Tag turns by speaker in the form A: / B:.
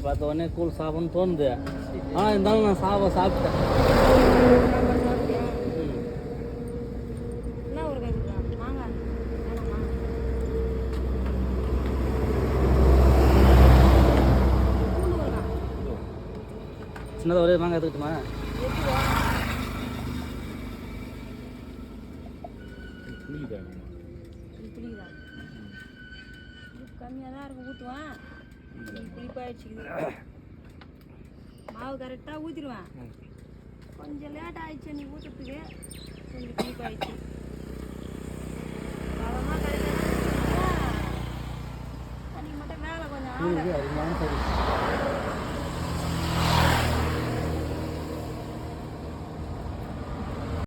A: பார்த்த உடனே கூழ் சாப்பிட்ணுன்னு தோணுது. ஆனால் இருந்தாலும் நான் சாப்பிட்டேன்.
B: என்ன ஒரு கை கொடுக்குறாங்க மாங்காய் வேணாமா? பூண்டு வரலாம்
A: சின்னதாக ஒரே மாங்காய் எடுத்துக்கிட்டுமா?
B: புளிக்குதா? கம்மியாக தான் இருக்கும் ஊற்றுவேன். புளிப்பாயிடுச்சு. மாவு கரெக்டாக ஊற்றிடுவேன். கொஞ்சம் லேட் ஆயிடுச்சு நீ ஊற்றுறதுக்கு. கொஞ்சம் புளிப்பாயிடுச்சு.